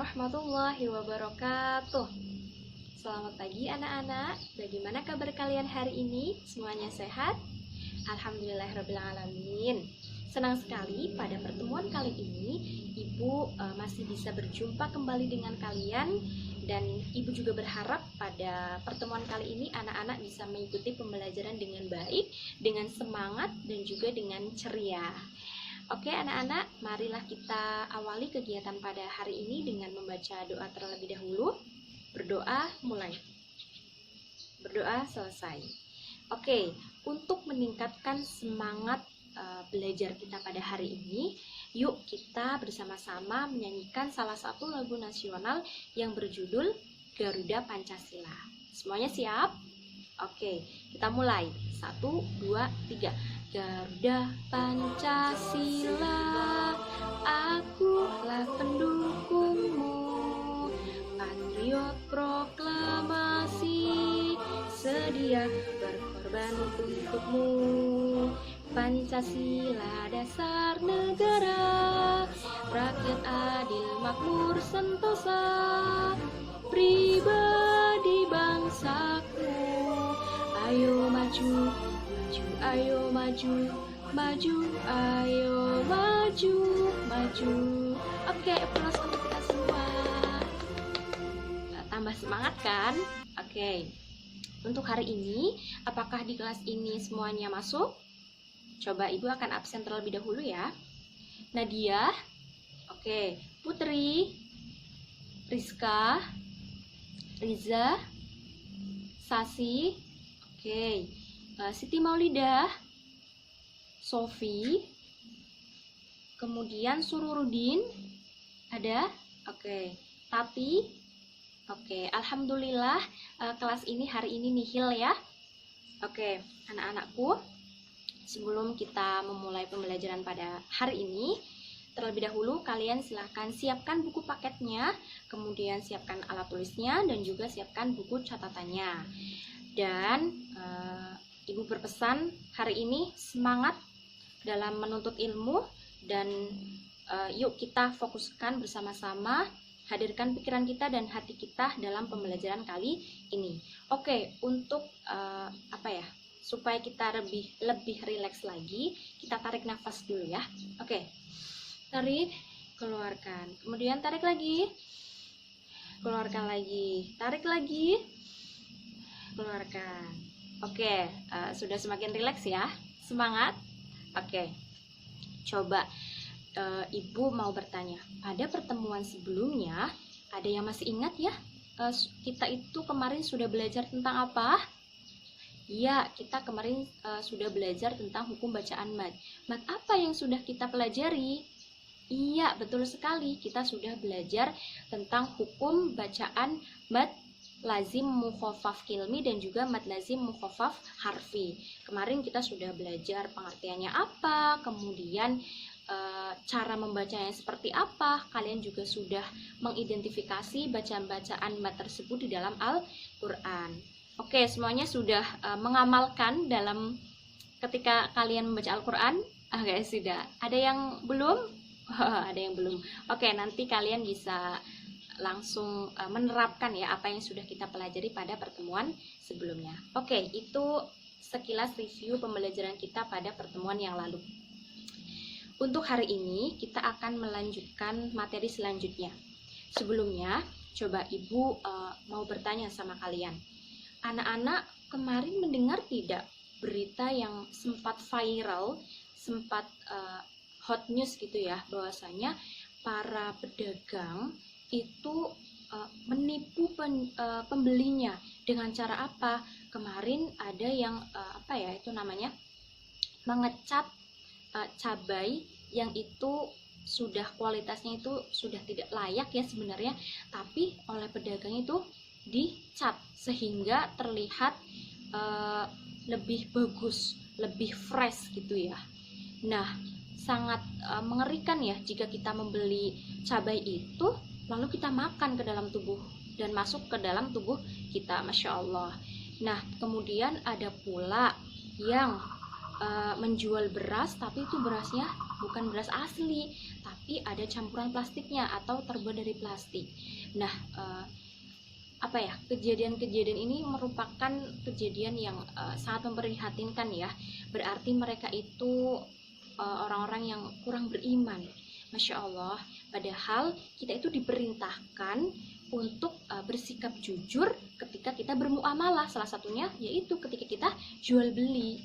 warahmatullahi wabarakatuh. Selamat pagi anak-anak. Bagaimana kabar kalian hari ini? Semuanya sehat? Alhamdulillahirrabbilalamin. Senang sekali pada pertemuan kali ini Ibu masih bisa berjumpa kembali dengan kalian. Dan Ibu juga berharap pada pertemuan kali ini anak-anak bisa mengikuti pembelajaran dengan baik, dengan semangat, dan juga dengan ceria. Oke anak-anak, marilah kita awali kegiatan pada hari ini dengan membaca doa terlebih dahulu. Berdoa mulai. Berdoa selesai. Oke, untuk meningkatkan semangat belajar kita pada hari ini, yuk kita bersama-sama menyanyikan salah satu lagu nasional yang berjudul Garuda Pancasila. Semuanya siap? Oke, kita mulai. 1, 2, 3. Garuda Pancasila, akulah pendukungmu. Patriot proklamasi, sedia berkorban untukmu. Pancasila dasar negara, rakyat adil makmur sentosa, pribadi bangsaku. Ayo maju, maju, ayo maju, maju, ayo maju, maju. Oke, aplaus untuk kita semua. Tambah semangat kan? Oke. Untuk hari ini, apakah di kelas ini semuanya masuk? Coba Ibu akan absen terlebih dahulu ya. Nadia, oke. Putri, Rizka, Riza, Sasi, oke. Siti Maulidah, Sofi, kemudian Sururudin, ada? Oke. Tati, oke. Alhamdulillah kelas ini hari ini nihil ya. Oke, anak-anakku, sebelum kita memulai pembelajaran pada hari ini, terlebih dahulu kalian silahkan siapkan buku paketnya, kemudian siapkan alat tulisnya, dan juga siapkan buku catatannya. Dan Ibu berpesan hari ini semangat dalam menuntut ilmu, dan yuk kita fokuskan bersama-sama, hadirkan pikiran kita dan hati kita dalam pembelajaran kali ini. Oke, untuk supaya kita lebih rileks lagi, kita tarik nafas dulu ya. Oke, tarik, keluarkan, kemudian tarik lagi, keluarkan lagi, tarik lagi, keluarkan. Oke, sudah semakin rileks ya, semangat. Oke, coba Ibu mau bertanya, pada pertemuan sebelumnya ada yang masih ingat ya? Kita itu kemarin sudah belajar tentang apa? Ya, kita kemarin sudah belajar tentang hukum bacaan mad. Mad apa yang sudah kita pelajari? Iya, betul sekali. Kita sudah belajar tentang hukum bacaan mad lazim mukhaffaf kilmi dan juga mad lazim mukhaffaf harfi. Kemarin kita sudah belajar pengertiannya apa, kemudian cara membacanya seperti apa. Kalian juga sudah mengidentifikasi bacaan-bacaan mad tersebut di dalam Al-Quran. Oke, semuanya sudah mengamalkan dalam ketika kalian membaca Al-Quran? Oke, sudah. Ada yang belum? Ada yang belum. Oke, nanti kalian bisa langsung menerapkan ya apa yang sudah kita pelajari pada pertemuan sebelumnya. Oke, itu sekilas review pembelajaran kita pada pertemuan yang lalu. Untuk hari ini kita akan melanjutkan materi selanjutnya. Sebelumnya, coba Ibu mau bertanya sama kalian. Anak-anak kemarin mendengar tidak berita yang sempat viral, sempat hot news gitu ya, bahwasanya para pedagang itu menipu pembelinya dengan cara apa? Kemarin ada yang mengecat cabai yang itu sudah kualitasnya itu sudah tidak layak ya sebenarnya, tapi oleh pedagang itu dicat sehingga terlihat lebih bagus, lebih fresh gitu ya. Nah, sangat mengerikan ya jika kita membeli cabai itu lalu kita makan ke dalam tubuh dan masuk ke dalam tubuh kita, Masya Allah. Nah, kemudian ada pula yang menjual beras, tapi itu berasnya bukan beras asli, tapi ada campuran plastiknya atau terbuat dari plastik. Nah, kejadian-kejadian ini merupakan kejadian yang sangat memprihatinkan ya. Berarti mereka itu orang-orang yang kurang beriman. Masya Allah, padahal kita itu diperintahkan untuk bersikap jujur ketika kita bermuamalah. Salah satunya yaitu ketika kita jual beli.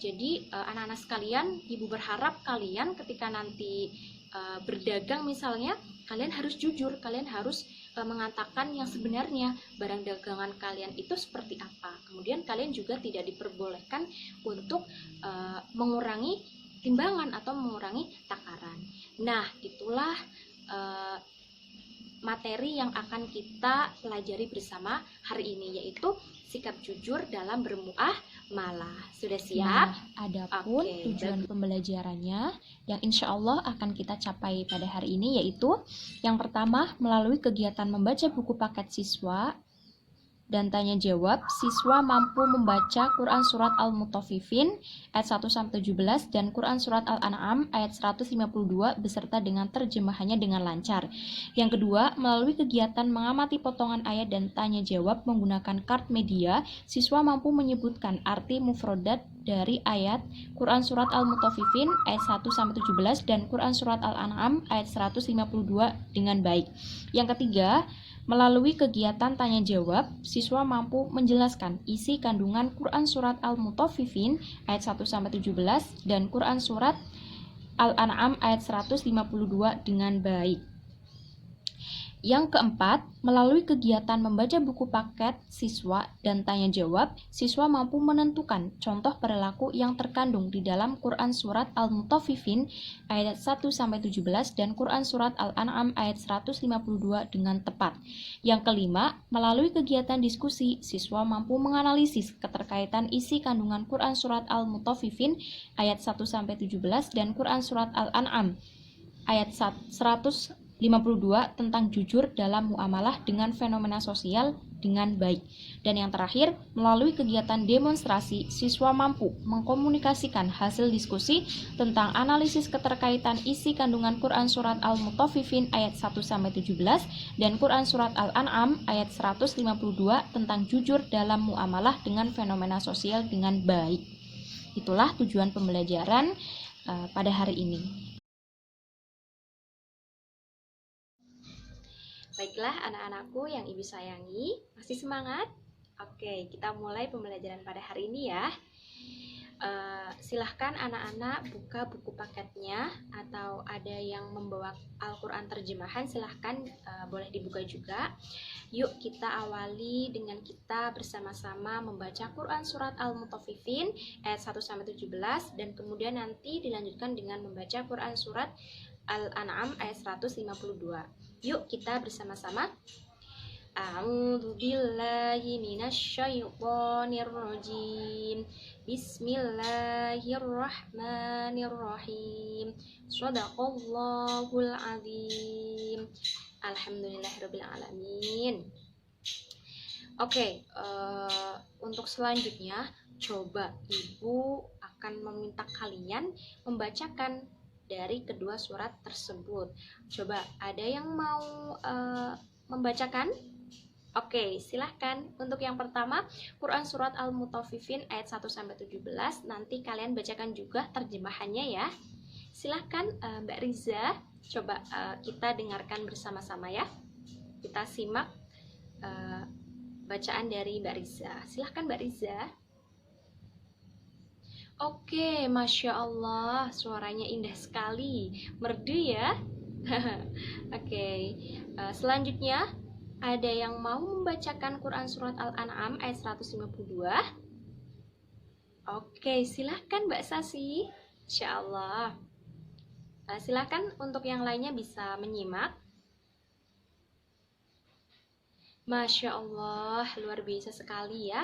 Jadi anak-anak sekalian, ibu berharap kalian ketika nanti berdagang misalnya, kalian harus jujur, kalian harus mengatakan yang sebenarnya barang dagangan kalian itu seperti apa. Kemudian kalian juga tidak diperbolehkan untuk mengurangi timbangan atau mengurangi takaran. Nah, itulah materi yang akan kita pelajari bersama hari ini, yaitu sikap jujur dalam bermuamalah. Sudah siap? Adapun tujuan pembelajarannya yang insya Allah akan kita capai pada hari ini yaitu yang pertama, melalui kegiatan membaca buku paket siswa dan tanya jawab, siswa mampu membaca Quran Surat Al-Mutaffifin ayat 1-17 dan Quran Surat Al-An'am ayat 152 beserta dengan terjemahannya dengan lancar. Yang kedua, melalui kegiatan mengamati potongan ayat dan tanya jawab menggunakan kart media, siswa mampu menyebutkan arti mufrodat dari ayat Quran Surat Al-Mutaffifin ayat 1-17 dan Quran Surat Al-An'am ayat 152 dengan baik. Yang ketiga, melalui kegiatan tanya jawab, siswa mampu menjelaskan isi kandungan Quran Surat Al-Mutaffifin ayat 1-17 dan Quran Surat Al-An'am ayat 152 dengan baik. Yang keempat, melalui kegiatan membaca buku paket siswa dan tanya jawab, siswa mampu menentukan contoh perilaku yang terkandung di dalam Quran Surat Al-Mutaffifin ayat 1-17 dan Quran Surat Al-An'am ayat 152 dengan tepat. Yang kelima, melalui kegiatan diskusi, siswa mampu menganalisis keterkaitan isi kandungan Quran Surat Al-Mutaffifin ayat 1-17 dan Quran Surat Al-An'am ayat 152 tentang jujur dalam muamalah dengan fenomena sosial dengan baik. Dan yang terakhir, melalui kegiatan demonstrasi, siswa mampu mengkomunikasikan hasil diskusi tentang analisis keterkaitan isi kandungan Quran Surat Al-Mutaffifin ayat 1-17 dan Quran Surat Al-An'am ayat 152 tentang jujur dalam muamalah dengan fenomena sosial dengan baik. Itulah tujuan pembelajaran pada hari ini. Baiklah anak-anakku yang ibu sayangi, masih semangat? Oke, kita mulai pembelajaran pada hari ini ya. Silahkan anak-anak buka buku paketnya, atau ada yang membawa Al-Quran terjemahan, silahkan boleh dibuka juga. Yuk kita awali dengan kita bersama-sama membaca Quran Surat Al-Mutaffifin ayat 1-17 dan kemudian nanti dilanjutkan dengan membaca Quran Surat Al-An'am ayat 152. Yuk kita bersama-sama. A'udzu billahi minasyaitonir rajim. Bismillahirrahmanirrahim. Shadaqallahul azim. Alhamdulillahirabbil alamin. Oke, untuk selanjutnya coba ibu akan meminta kalian membacakan dari kedua surat tersebut. Coba ada yang mau membacakan? Oke, silahkan. Untuk yang pertama, Quran Surat Al-Mutaffifin ayat 1-17. Nanti kalian bacakan juga terjemahannya ya. Silahkan Mbak Riza. Coba kita dengarkan bersama-sama ya. Kita simak bacaan dari Mbak Riza. Silahkan Mbak Riza. Oke, Masya Allah, suaranya indah sekali, merdu ya. Oke, selanjutnya ada yang mau membacakan Quran Surat Al-An'am ayat 152? Oke, silahkan Mbak Sasi. Insya Allah. Silahkan untuk yang lainnya bisa menyimak. Masya Allah, luar biasa sekali ya.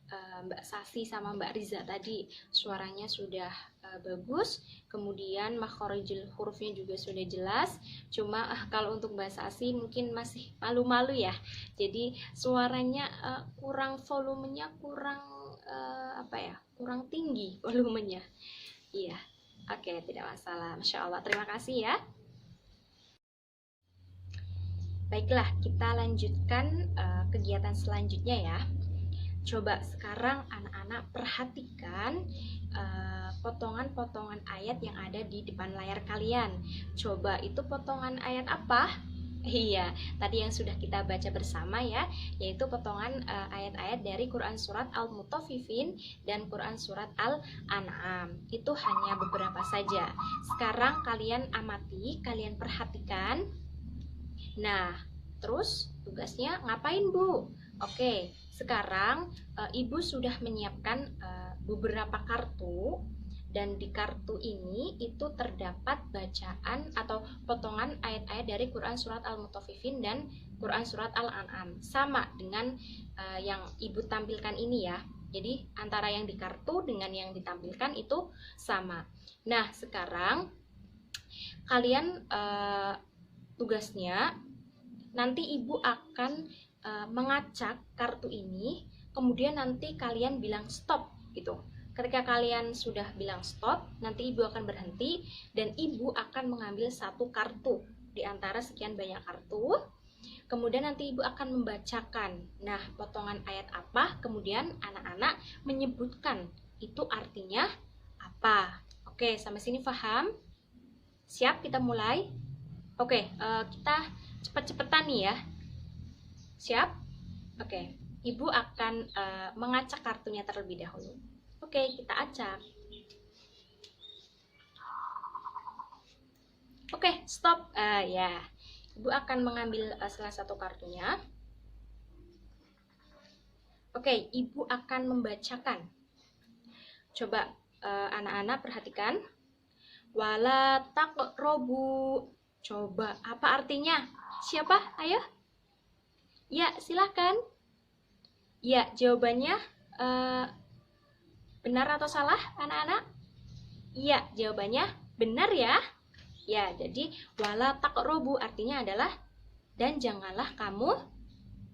Mbak Sasi sama Mbak Riza tadi suaranya sudah bagus, kemudian makhorijul hurufnya juga sudah jelas. Cuma kalau untuk Mbak Sasi mungkin masih malu-malu ya, jadi suaranya kurang, volumenya kurang kurang tinggi volumenya. Iya, Oke, tidak masalah. Masya Allah, terima kasih ya. Baiklah, kita lanjutkan kegiatan selanjutnya ya. Coba sekarang anak-anak perhatikan potongan-potongan ayat yang ada di depan layar kalian. Coba itu potongan ayat apa? Iya, tadi yang sudah kita baca bersama ya, yaitu potongan ayat-ayat dari Quran Surat Al-Mutaffifin dan Quran Surat Al-An'am. Itu hanya beberapa saja. Sekarang kalian amati, kalian perhatikan. Nah, terus tugasnya ngapain, Bu? Oke, sekarang Ibu sudah menyiapkan beberapa kartu, dan di kartu ini itu terdapat bacaan atau potongan ayat-ayat dari Quran Surat Al-Mutaffifin dan Quran Surat Al-An'am. Sama dengan yang Ibu tampilkan ini ya. Jadi antara yang di kartu dengan yang ditampilkan itu sama. Nah, sekarang kalian tugasnya nanti Ibu akan mengacak kartu ini, kemudian nanti kalian bilang stop gitu. Ketika kalian sudah bilang stop, nanti Ibu akan berhenti dan Ibu akan mengambil satu kartu di antara sekian banyak kartu. Kemudian nanti Ibu akan membacakan, nah potongan ayat apa, kemudian anak-anak menyebutkan itu artinya apa. Oke, sampai sini paham? Siap, kita mulai? Oke, kita cepet-cepetan nih ya. Siap? Oke, Ibu akan mengacak kartunya terlebih dahulu. Oke, kita acak. Oke, stop. Ya, Ibu akan mengambil salah satu kartunya. Oke, Ibu akan membacakan. Coba anak-anak perhatikan. Wala taqrobu. Coba, apa artinya? Siapa? Ayo. Ya, silahkan. Ya, jawabannya benar atau salah, anak-anak? Iya, jawabannya benar ya. Ya, jadi wala taqrobu artinya adalah dan janganlah kamu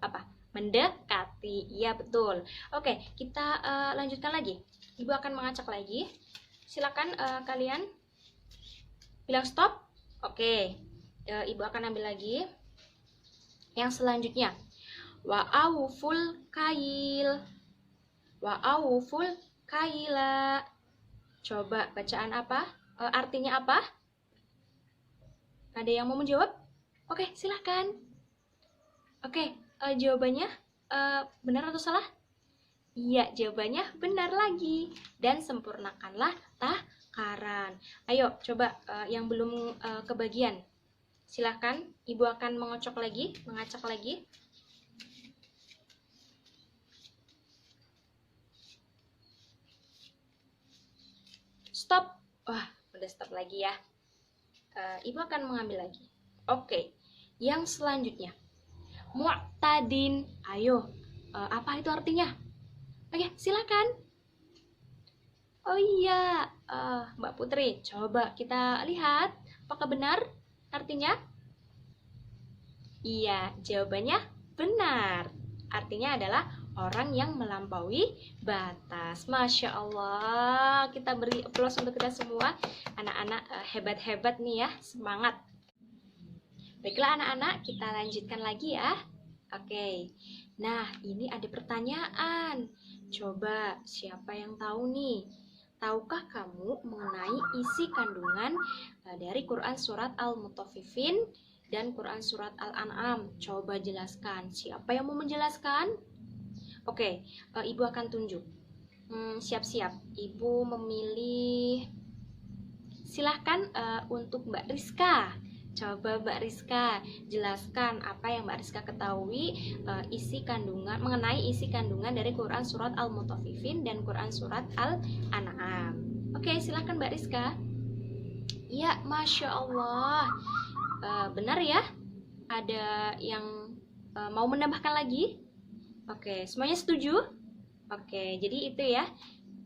apa? Mendekati. Iya, betul. Oke, kita lanjutkan lagi. Ibu akan mengacak lagi. Silakan kalian bilang stop. Oke, Ibu akan ambil lagi. Yang selanjutnya, wa'awful kail. Wa'awful kaila. Coba bacaan apa? Artinya apa? Ada yang mau menjawab? Oke, silahkan. Oke, jawabannya benar atau salah? Iya, jawabannya benar lagi. Dan sempurnakanlah takaran. Ayo, coba yang belum kebagian. Silahkan, Ibu akan mengacak lagi. Stop. Wah, udah stop lagi ya. Ibu akan mengambil lagi. Oke, yang selanjutnya. Mu'tadin. Ayo, apa itu artinya? Oke, silakan. Oh iya, Mbak Putri, coba kita lihat apakah benar artinya? Iya, jawabannya benar. Artinya adalah orang yang melampaui batas. Masya Allah, kita beri aplaus untuk kita semua. Anak-anak hebat-hebat nih ya, semangat. Baiklah anak-anak, kita lanjutkan lagi ya. Oke, nah ini ada pertanyaan. Coba siapa yang tahu nih? Tahukah kamu mengenai isi kandungan dari Quran Surat Al-Mutaffifin dan Quran Surat Al-An'am? Coba jelaskan. Siapa yang mau menjelaskan? Oke, Ibu akan tunjuk. Siap-siap. Ibu memilih. Silahkan untuk Mbak Rizka. Coba Mbak Rizka jelaskan apa yang Mbak Rizka ketahui mengenai isi kandungan dari Quran Surat Al-Mutaffifin dan Quran Surat Al-An'am. Oke, silahkan Mbak Rizka. Ya, Masya Allah. Benar ya? Ada yang mau menambahkan lagi? Oke, semuanya setuju? Oke, jadi itu ya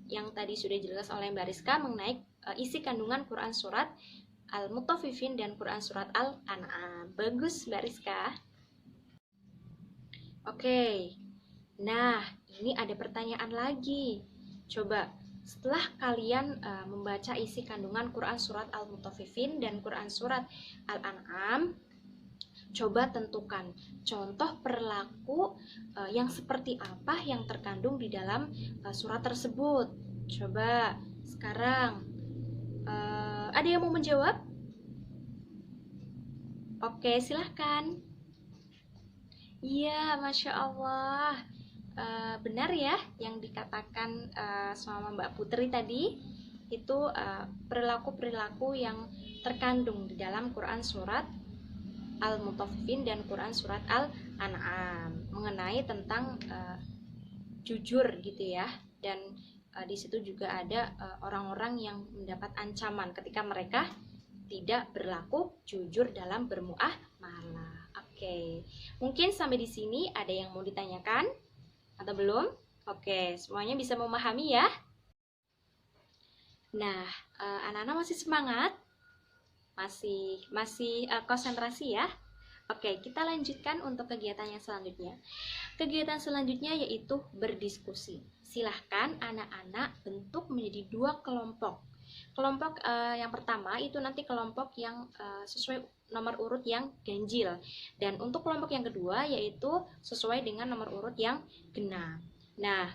yang tadi sudah dijelaskan oleh Mbak Rizka mengenai isi kandungan Quran Surat Al-Mutaffifin dan Quran Surat Al-An'am. Bagus Mbak Rizka. Oke, nah ini ada pertanyaan lagi. Coba setelah kalian membaca isi kandungan Quran Surat Al-Mutaffifin dan Quran Surat Al-An'am, coba tentukan contoh perilaku yang seperti apa yang terkandung di dalam surat tersebut. Coba sekarang ada yang mau menjawab? Oke, silahkan. Iya, Masya Allah. Benar ya yang dikatakan sama Mbak Putri tadi, itu perilaku-perilaku yang terkandung di dalam Quran Surat Al-Mutaffifin dan Quran Surat Al-An'am mengenai tentang jujur gitu ya. Dan di situ juga ada orang-orang yang mendapat ancaman ketika mereka tidak berlaku jujur dalam bermuamalah. Oke, mungkin sampai di sini ada yang mau ditanyakan atau belum? Oke, semuanya bisa memahami ya. Nah, anak-anak masih semangat? Masih konsentrasi ya? Oke, kita lanjutkan untuk kegiatan yang selanjutnya. Kegiatan selanjutnya yaitu berdiskusi. Silahkan anak-anak bentuk menjadi 2 kelompok. Kelompok yang pertama itu nanti kelompok yang sesuai nomor urut yang ganjil. Dan untuk kelompok yang kedua yaitu sesuai dengan nomor urut yang genap. Nah,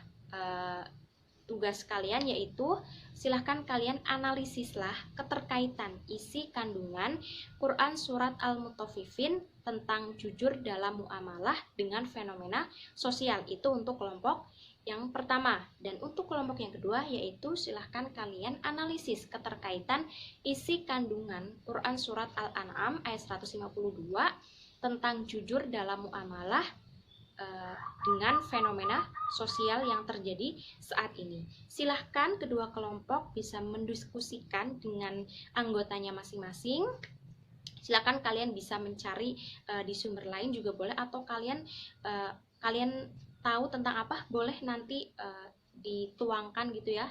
tugas kalian yaitu silahkan kalian analisislah keterkaitan isi kandungan Quran Surat Al-Mutaffifin tentang jujur dalam muamalah dengan fenomena sosial. Itu untuk kelompok yang pertama. Dan untuk kelompok yang kedua yaitu silahkan kalian analisis keterkaitan isi kandungan Quran Surat Al-An'am ayat 152 tentang jujur dalam muamalah dengan fenomena sosial yang terjadi saat ini. Silahkan kedua kelompok bisa mendiskusikan dengan anggotanya masing-masing. Silahkan kalian bisa mencari di sumber lain juga boleh, atau kalian tahu tentang apa boleh nanti dituangkan gitu ya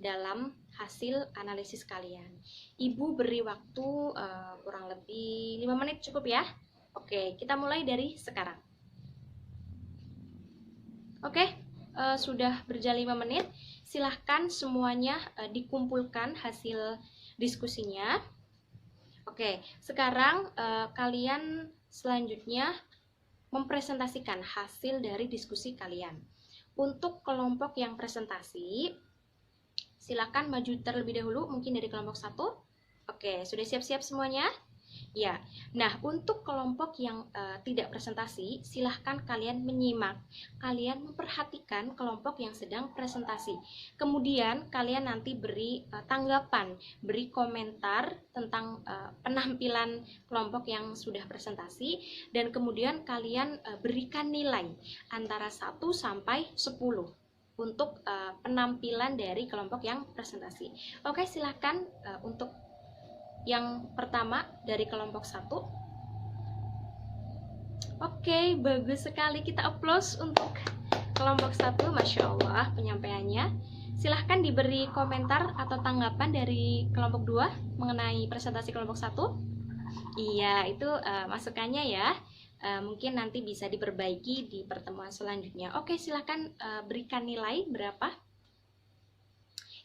dalam hasil analisis kalian. Ibu beri waktu kurang lebih 5 menit cukup ya. Oke, kita mulai dari sekarang. Oke, sudah berjalan 5 menit. Silahkan semuanya dikumpulkan hasil diskusinya. Oke, sekarang kalian selanjutnya mempresentasikan hasil dari diskusi kalian. Untuk kelompok yang presentasi, silakan maju terlebih dahulu, mungkin dari kelompok 1. Oke, sudah siap-siap semuanya? Ya, nah untuk kelompok yang tidak presentasi, silahkan kalian menyimak, kalian memperhatikan kelompok yang sedang presentasi. Kemudian kalian nanti beri tanggapan, beri komentar tentang penampilan kelompok yang sudah presentasi, dan kemudian kalian berikan nilai antara 1 sampai 10 untuk penampilan dari kelompok yang presentasi. Oke, silahkan untuk yang pertama dari kelompok 1. Oke, bagus sekali, kita applause untuk kelompok 1. Masya Allah penyampaiannya. Silahkan diberi komentar atau tanggapan dari kelompok 2 mengenai presentasi kelompok 1. Iya, itu masukannya ya. Mungkin nanti bisa diperbaiki di pertemuan selanjutnya. Oke, silahkan berikan nilai berapa.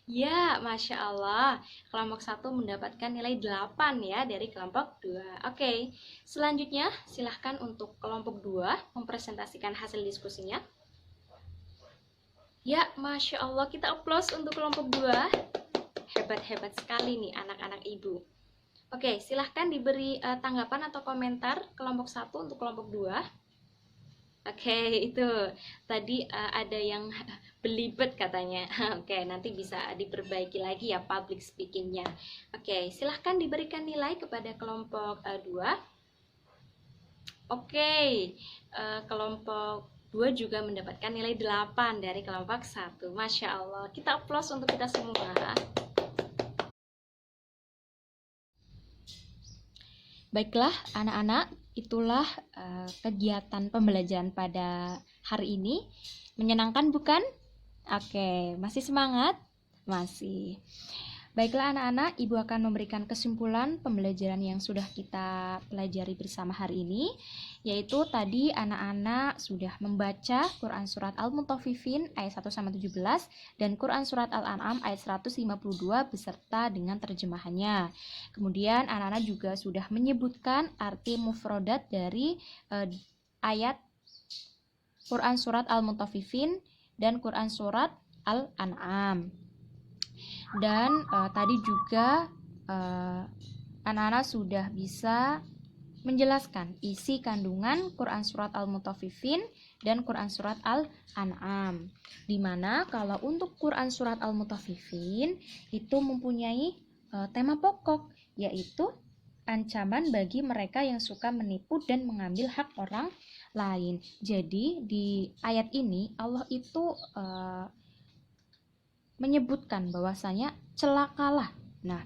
Ya, Masya Allah, kelompok 1 mendapatkan nilai 8 ya dari kelompok 2. Oke, selanjutnya silahkan untuk kelompok 2 mempresentasikan hasil diskusinya. Ya, Masya Allah, kita applause untuk kelompok 2. Hebat-hebat sekali nih anak-anak ibu. Oke, silahkan diberi tanggapan atau komentar kelompok 1 untuk kelompok 2. Oke, itu tadi ada yang belibet katanya. Oke, nanti bisa diperbaiki lagi ya public speakingnya. Oke, silahkan diberikan nilai kepada kelompok 2. Oke, kelompok 2 juga mendapatkan nilai 8 dari kelompok 1. Masya Allah, kita applause untuk kita semua. Baiklah anak-anak, itulah kegiatan pembelajaran pada hari ini. Menyenangkan bukan? Oke, masih semangat? Masih. Baiklah anak-anak, Ibu akan memberikan kesimpulan pembelajaran yang sudah kita pelajari bersama hari ini, yaitu tadi anak-anak sudah membaca Quran Surat Al-Mutaffifin ayat 1-17 dan Quran Surat Al-An'am ayat 152 beserta dengan terjemahannya. Kemudian anak-anak juga sudah menyebutkan arti mufrodat dari ayat Quran Surat Al-Mutaffifin dan Quran Surat Al-An'am. Dan tadi juga anak-anak sudah bisa menjelaskan isi kandungan Quran Surat Al-Mutaffifin dan Quran Surat Al-An'am. Dimana kalau untuk Quran Surat Al-Mutaffifin itu mempunyai tema pokok, yaitu ancaman bagi mereka yang suka menipu dan mengambil hak orang lain. Jadi di ayat ini Allah itu menyebutkan bahwasanya celakalah. Nah,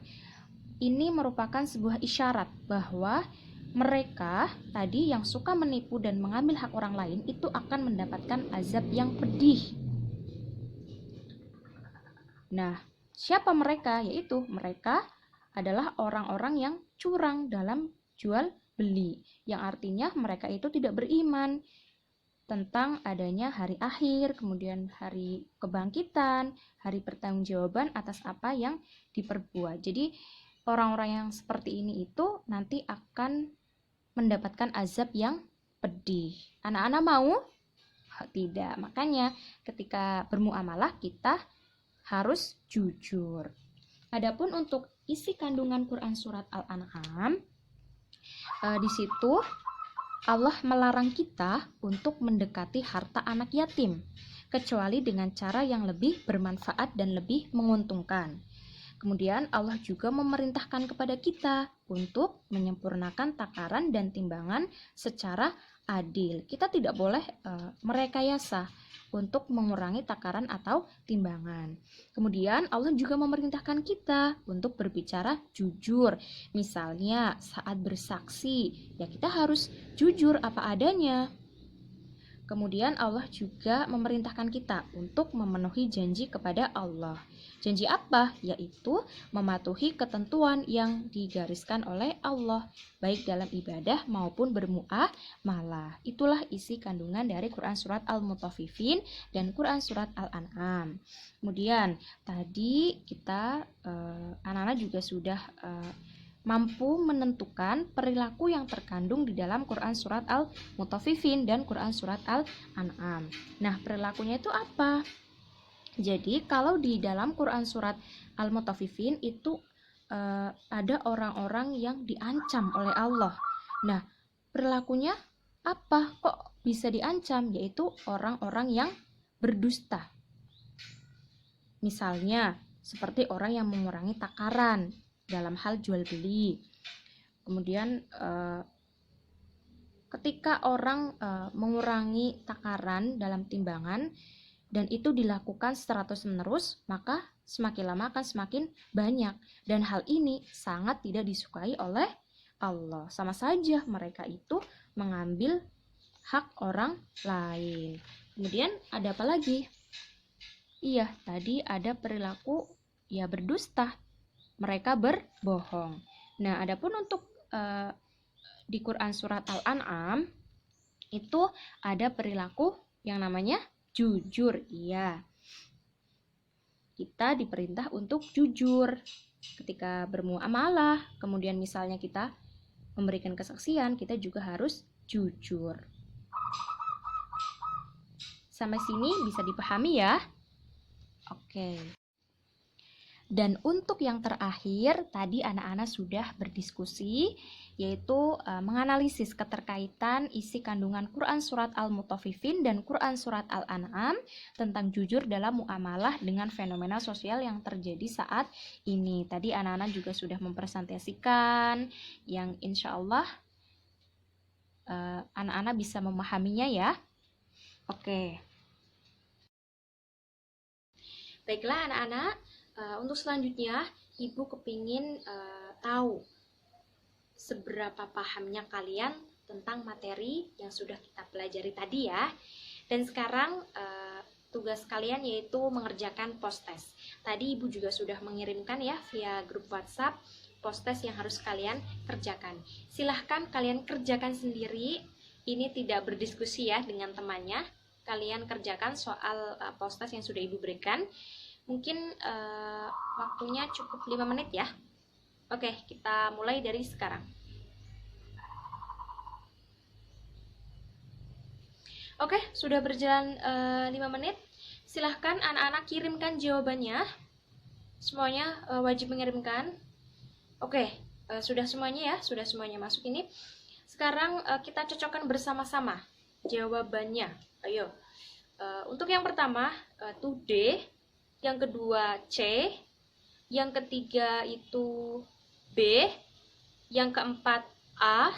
ini merupakan sebuah isyarat bahwa mereka tadi yang suka menipu dan mengambil hak orang lain itu akan mendapatkan azab yang pedih. Nah, siapa mereka? Yaitu mereka adalah orang-orang yang curang dalam jual beli, yang artinya mereka itu tidak beriman tentang adanya hari akhir, kemudian hari kebangkitan, hari pertanggungjawaban atas apa yang diperbuat. Jadi orang-orang yang seperti ini itu nanti akan mendapatkan azab yang pedih. Anak-anak mau? Tidak. Makanya ketika bermuamalah kita harus jujur. Adapun untuk isi kandungan Quran Surat Al-An'am, di situ Allah melarang kita untuk mendekati harta anak yatim, kecuali dengan cara yang lebih bermanfaat dan lebih menguntungkan. Kemudian Allah juga memerintahkan kepada kita untuk menyempurnakan takaran dan timbangan secara adil. Kita tidak boleh merekayasa untuk mengurangi takaran atau timbangan. Kemudian Allah juga memerintahkan kita untuk berbicara jujur. Misalnya saat bersaksi, ya kita harus jujur apa adanya. Kemudian Allah juga memerintahkan kita untuk memenuhi janji kepada Allah. Janji apa? Yaitu mematuhi ketentuan yang digariskan oleh Allah, baik dalam ibadah maupun bermuamalah. Itulah isi kandungan dari Quran Surat Al-Mutaffifin dan Quran Surat Al-An'am. Kemudian tadi kita anak-anak juga sudah mampu menentukan perilaku yang terkandung di dalam Quran Surat Al-Mutaffifin dan Quran Surat Al-An'am. Nah, perilakunya itu apa? Jadi, kalau di dalam Quran Surat Al-Mutaffifin itu ada orang-orang yang diancam oleh Allah. Nah, perilakunya apa? Kok bisa diancam? Yaitu orang-orang yang berdusta. Misalnya, seperti orang yang mengurangi takaran dalam hal jual beli. Kemudian ketika orang mengurangi takaran dalam timbangan dan itu dilakukan secara terus-menerus, maka semakin lama akan semakin banyak, dan hal ini sangat tidak disukai oleh Allah. Sama saja mereka itu mengambil hak orang lain. Kemudian ada apa lagi? Iya, tadi ada perilaku ya berdusta. Mereka berbohong. Nah, adapun untuk di Quran Surat Al-An'am itu ada perilaku yang namanya jujur. Iya, kita diperintah untuk jujur ketika bermuamalah. Kemudian misalnya kita memberikan kesaksian, kita juga harus jujur. Sampai sini bisa dipahami ya? Oke. Dan untuk yang terakhir, tadi anak-anak sudah berdiskusi, yaitu menganalisis keterkaitan isi kandungan Quran Surat Al-Mutaffifin dan Quran Surat Al-An'am tentang jujur dalam muamalah dengan fenomena sosial yang terjadi saat ini. Tadi anak-anak juga sudah mempresentasikan yang insya Allah anak-anak bisa memahaminya ya. Oke. Baiklah anak-anak. Untuk selanjutnya, Ibu kepingin tahu seberapa pahamnya kalian tentang materi yang sudah kita pelajari tadi ya. Dan sekarang tugas kalian yaitu mengerjakan post-test. Tadi Ibu juga sudah mengirimkan ya via grup WhatsApp post-test yang harus kalian kerjakan. Silahkan kalian kerjakan sendiri, ini tidak berdiskusi ya dengan temannya. Kalian kerjakan soal post-test yang sudah Ibu berikan. Mungkin waktunya cukup 5 menit ya. Oke, kita mulai dari sekarang. Oke, sudah berjalan 5 menit. Silahkan anak-anak kirimkan jawabannya. Semuanya wajib mengirimkan. Oke, sudah semuanya ya, sudah semuanya masuk ini. Sekarang kita cocokkan bersama-sama jawabannya. Ayo. Untuk yang pertama itu D, yang kedua C, yang ketiga itu B, yang keempat A,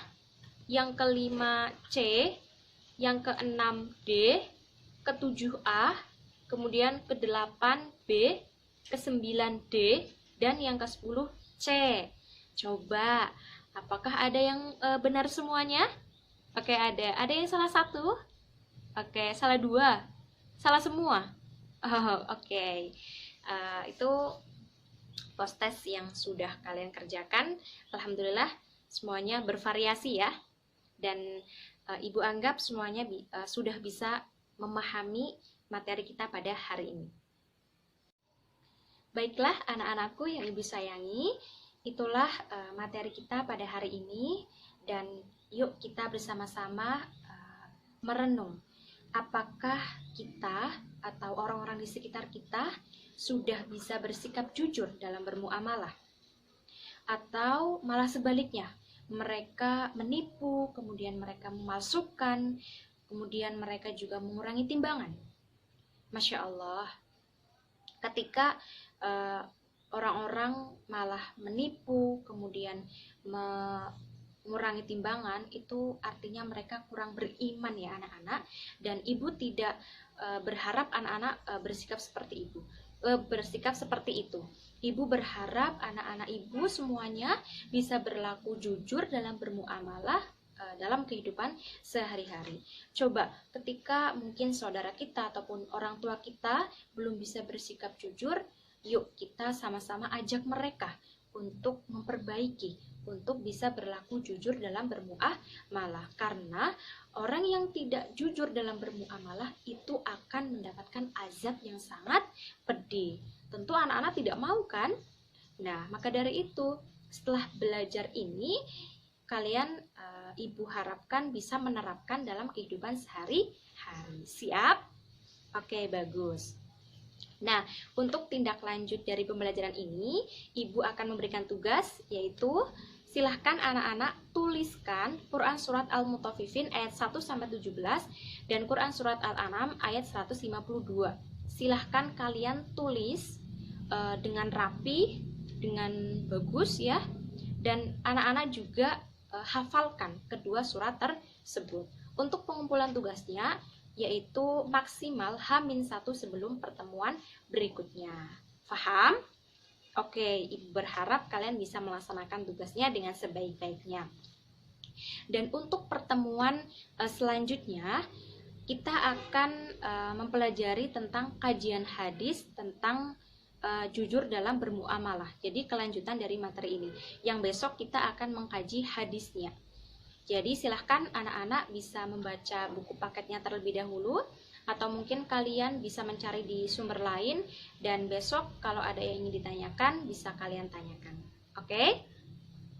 yang kelima C, yang keenam D, ketujuh A, kemudian kedelapan B, kesembilan D, dan yang ke-10 C. Coba, apakah ada yang benar semuanya? Oke, ada. Ada yang salah satu? Oke, salah dua? Salah semua? Oh, oke. Itu post-test yang sudah kalian kerjakan. Alhamdulillah, semuanya bervariasi ya. Dan Ibu anggap semuanya sudah bisa memahami materi kita pada hari ini. Baiklah anak-anakku yang Ibu sayangi, itulah materi kita pada hari ini. Dan yuk kita bersama-sama merenung, apakah kita atau orang-orang di sekitar kita sudah bisa bersikap jujur dalam bermuamalah, atau malah sebaliknya, mereka menipu, kemudian mereka memalsukan, kemudian mereka juga mengurangi timbangan. Masya Allah, ketika orang-orang malah menipu, kemudian mengurangi timbangan, itu artinya mereka kurang beriman ya anak-anak. Dan Ibu tidak berharap anak-anak bersikap seperti itu. Ibu berharap anak-anak Ibu semuanya bisa berlaku jujur dalam bermuamalah dalam kehidupan sehari-hari. Coba ketika mungkin saudara kita ataupun orang tua kita belum bisa bersikap jujur, yuk kita sama-sama ajak mereka untuk memperbaiki, untuk bisa berlaku jujur dalam bermuamalah. Karena orang yang tidak jujur dalam bermuamalah itu akan mendapatkan azab yang sangat pedih. Tentu anak-anak tidak mau kan? Nah, maka dari itu setelah belajar ini kalian Ibu harapkan bisa menerapkan dalam kehidupan sehari-hari. Siap? Oke, bagus. Nah, untuk tindak lanjut dari pembelajaran ini, Ibu akan memberikan tugas, yaitu silahkan anak-anak tuliskan Quran Surat Al-Mutaffifin ayat 1-17 dan Quran Surat Al-An'am ayat 152. Silahkan kalian tulis dengan rapi, dengan bagus ya, dan anak-anak juga hafalkan kedua surat tersebut. Untuk pengumpulan tugasnya yaitu maksimal H-1 sebelum pertemuan berikutnya. Faham? Oke, Ibu berharap kalian bisa melaksanakan tugasnya dengan sebaik-baiknya. Dan untuk pertemuan selanjutnya kita akan mempelajari tentang kajian hadis tentang jujur dalam bermuamalah. Jadi kelanjutan dari materi ini. Yang besok kita akan mengkaji hadisnya. Jadi silahkan anak-anak bisa membaca buku paketnya terlebih dahulu, atau mungkin kalian bisa mencari di sumber lain, dan besok kalau ada yang ingin ditanyakan bisa kalian tanyakan. Oke?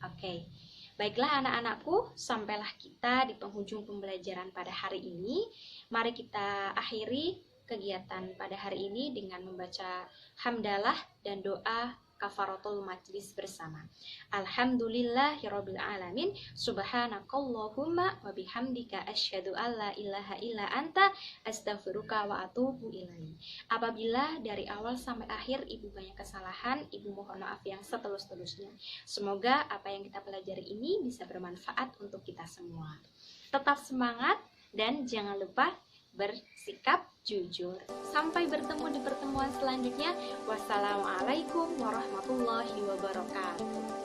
Oke. Baiklah anak-anakku, sampailah kita di penghujung pembelajaran pada hari ini. Mari kita akhiri kegiatan pada hari ini dengan membaca hamdalah dan doa kafaratul majlis bersama. Alhamdulillahirabbil alamin, subhanakallahumma wa bihamdika asyhadu alla ilaha illa anta astaghfiruka wa atubu ilaik. Apabila dari awal sampai akhir Ibu banyak kesalahan, Ibu mohon maaf yang setulus-tulusnya. Semoga apa yang kita pelajari ini bisa bermanfaat untuk kita semua. Tetap semangat dan jangan lupa bersikap jujur. Sampai bertemu di pertemuan selanjutnya. Wassalamualaikum warahmatullahi wabarakatuh.